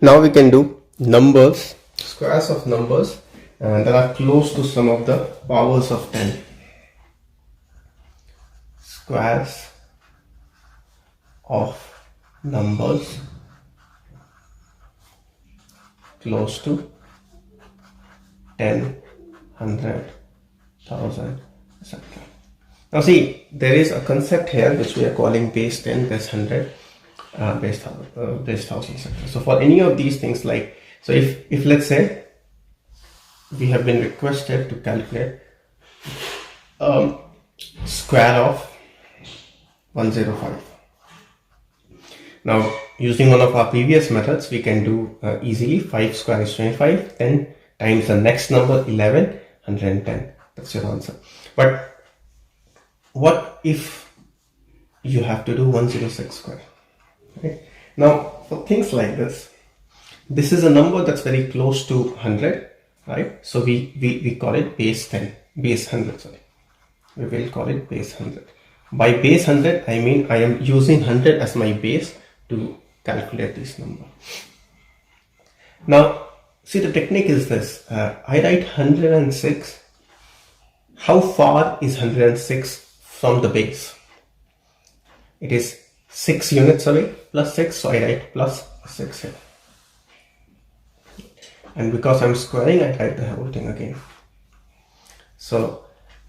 Now we can do numbers, squares of numbers that are close to some of the powers of 10. Squares of numbers close to 10, 100, 1000, etc. Now see, there is a concept here which we are calling base 10, base 100, base 1000, etc. So for any of these things, like, so if let's say we have been requested to calculate square of 105. Now using one of our previous methods, we can do easily 5 square is 25, 10 times the next number 11, 110. That's your answer. But what if you have to do 106 square? Okay. Now for things like this is a number that's very close to 100, right? So we call it base 10, base 100, sorry. We will call it base 100. By base 100, I mean I am using 100 as my base to calculate this number. Now see, the technique is this. I write 106. How far is 106 from the base? It is 6 units away, plus 6, so I write plus 6 here. And because I'm squaring, I write the whole thing again. So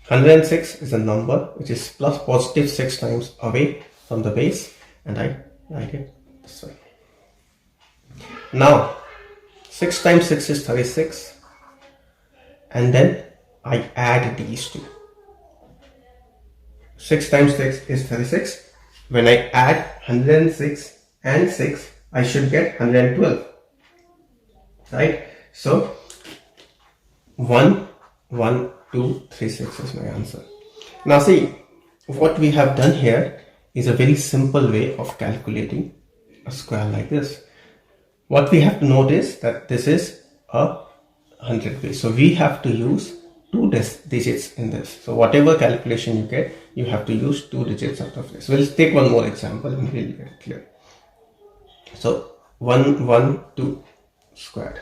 106 is a number which is plus positive 6 times away from the base, and I write it this way. Now 6 times 6 is 36, and then I add these two. 6 times 6 is 36. When I add 106 and 6, I should get 112, right? So 1, 1, 2, 3, 6 is my answer. Now see, what we have done here is a very simple way of calculating a square like this. What we have to note is that this is a 100 base, so we have to use 2 digits in this. So whatever calculation you get, you have to use 2 digits out of this. We'll take one more example and we'll get it clear. So 1, 1, 2 squared.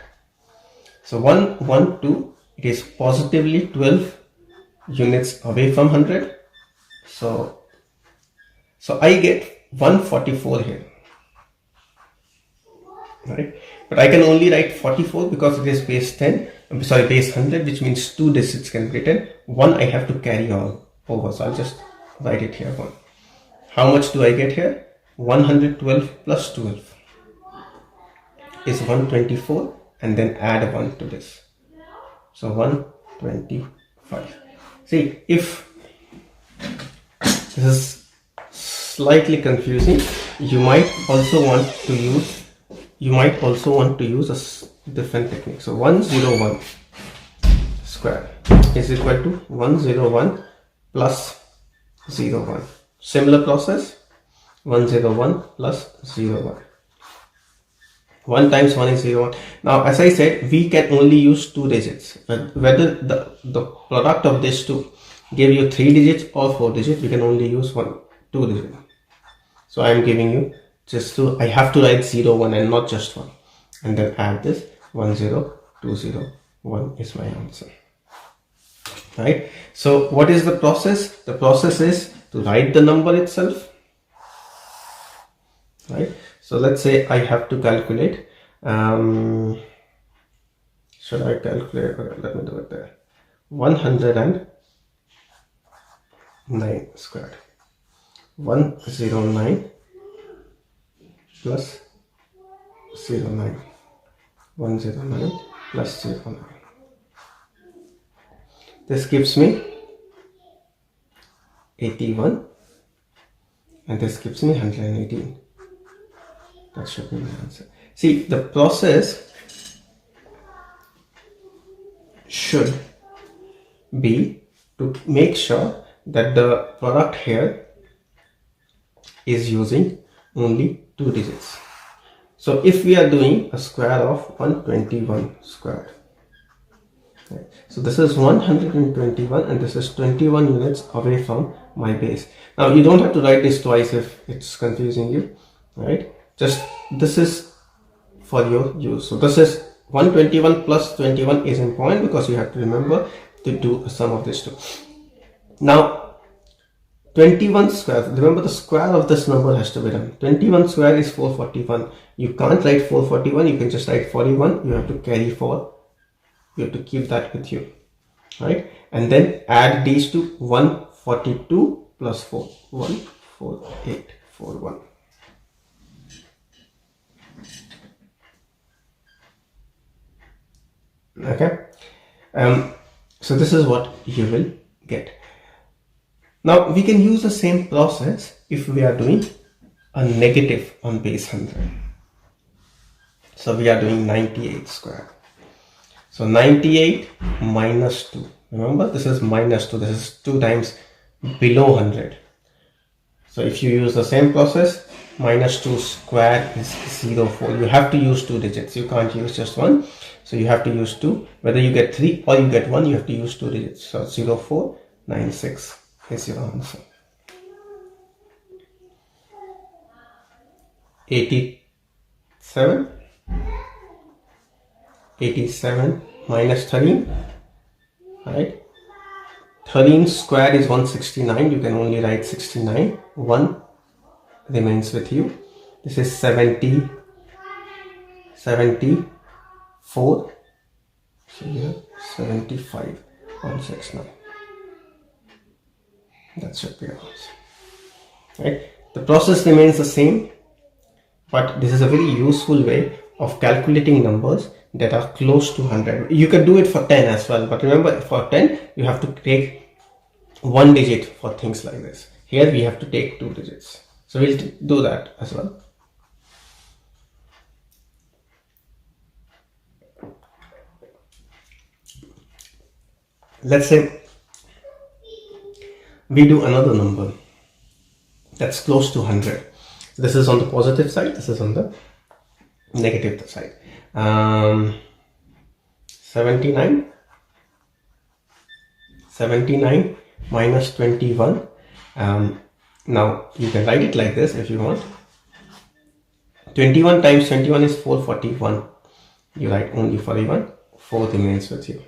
So 1, 1, 2, it is positively 12 units away from 100. So I get 144 here, right? But I can only write 44 because it is base 10, base 100, which means 2 digits can be written. 1 I have to carry on over, so I'll just write it here 1. How much do I get here? 112 plus 12 is 124, and then add 1 to this. So 125. See, if this is slightly confusing, you might also want to use a different technique. So 101 square is equal to 101 plus 01. Similar process, 101 plus 01. 1 times 1 is 0. Now as I said, we can only use 2 digits. Whether the product of these two give you 3 digits or 4 digits, we can only use 2 digits. So I am giving you just 2. I have to write 01 and not just 1, and then add this 10201 is my answer, right? So what is the process? The process is to write the number itself, right? So let's say I have to calculate, should I calculate, okay, let me do it there, 109 squared. 109 plus 09, 109 plus 09. This gives me 81, and this gives me 118. That should be my answer. See, the process should be to make sure that the product here is using only 2 digits. So if we are doing a square of 121 squared, right? So this is 121 and this is 21 units away from my base. Now you don't have to write this twice if it's confusing you, right? Just this is for your use. So this is 121 plus 21 is important because you have to remember to do a sum of these two. Now 21 square, remember the square of this number has to be done. 21 square is 441. You can't write 441, you can just write 41. You have to carry 4. You have to keep that with you, right? And then add these two, 142 plus 4, 14841. Okay, so this is what you will get. Now we can use the same process if we are doing a negative on base 100. So we are doing 98 square. So 98 minus 2. Remember, this is minus 2. This is 2 times below 100. So if you use the same process, minus 2 square is 04. You have to use 2 digits. You can't use just 1. So you have to use 2. Whether you get 3 or you get 1, you have to use 2 digits. So 0496 is your answer. 87. 87 minus 13, right? 13 square is 169. You can only write 69. 1 remains with you. This is 70, 74. So here 75, 169. That should be your answer, right? The process remains the same, but this is a very useful way of calculating numbers that are close to 100. You can do it for 10 as well, but remember, for 10 you have to take 1 digit for things like this. Here we have to take 2 digits. So we'll do that as well. Let's say we do another number that's close to 100. This is on the positive side, this is on the negative side. 79 minus 21. Now you can write it like this if you want. 21 times 21 is 441. You write only 41. 4 remains with you,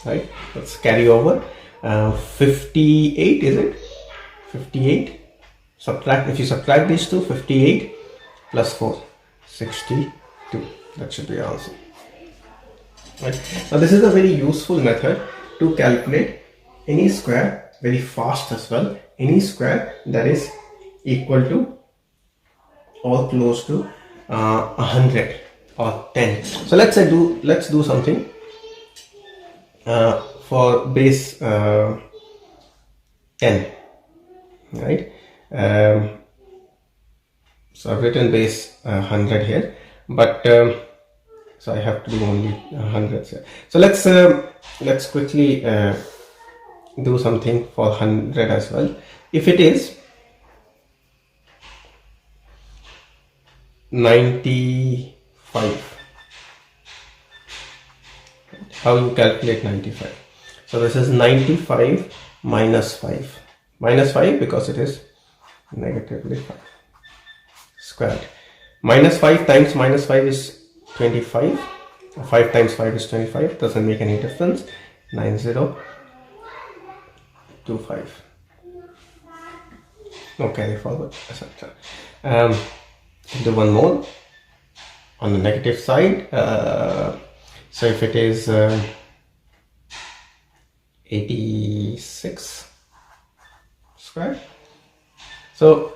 right? Let's carry over. 58, is it? 58. Subtract, if you subtract these two, 58 plus 4, 62. That should be your answer, right? Now this is a very useful method to calculate any square very fast as well. Any square that is equal to or close to 100 or 10. So let's do something for base 10, right? So I've written base 100 here, but so I have to do only hundreds here. So let's quickly do something for 100 as well. If it is 95, how you calculate 95? So this is 95 minus 5. Minus 5 because it is negatively 5 squared. Minus 5 times minus 5 is 25. 5 times 5 is 25. Doesn't make any difference. 9025. No carry forward, etc. Do one more on the negative side. So if it is 86 square. So,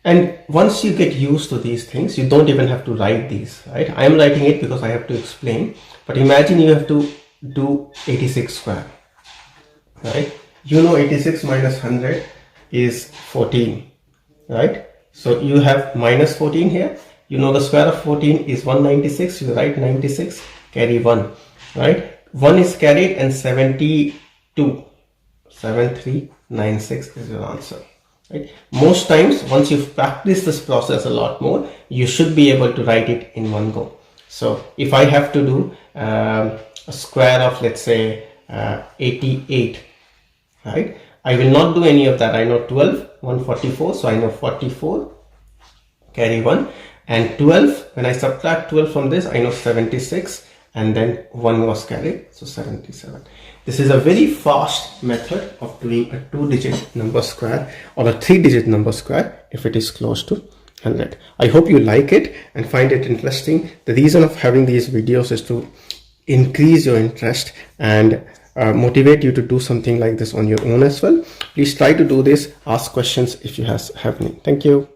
and once you get used to these things, you don't even have to write these, right? I am writing it because I have to explain, but imagine you have to do 86 square, right? You know 86 minus 100 is 14, right? So you have minus 14 here. You know the square of 14 is 196. You write 96, carry 1, right? 1 is carried and 72. 7396 is your answer, right? Most times, once you've practiced this process a lot more, you should be able to write it in one go. So if I have to do a square of, let's say 88, right? I will not do any of that. I know 12, 144, so I know 44 carry 1, and 12, when I subtract 12 from this, I know 76, and then 1 was carried, so 77. This is a very fast method of doing a 2-digit number square or a 3-digit number square if it is close to 100. I hope you like it and find it interesting. The reason of having these videos is to increase your interest and motivate you to do something like this on your own as well. Please try to do this. Ask questions if you have any. Thank you.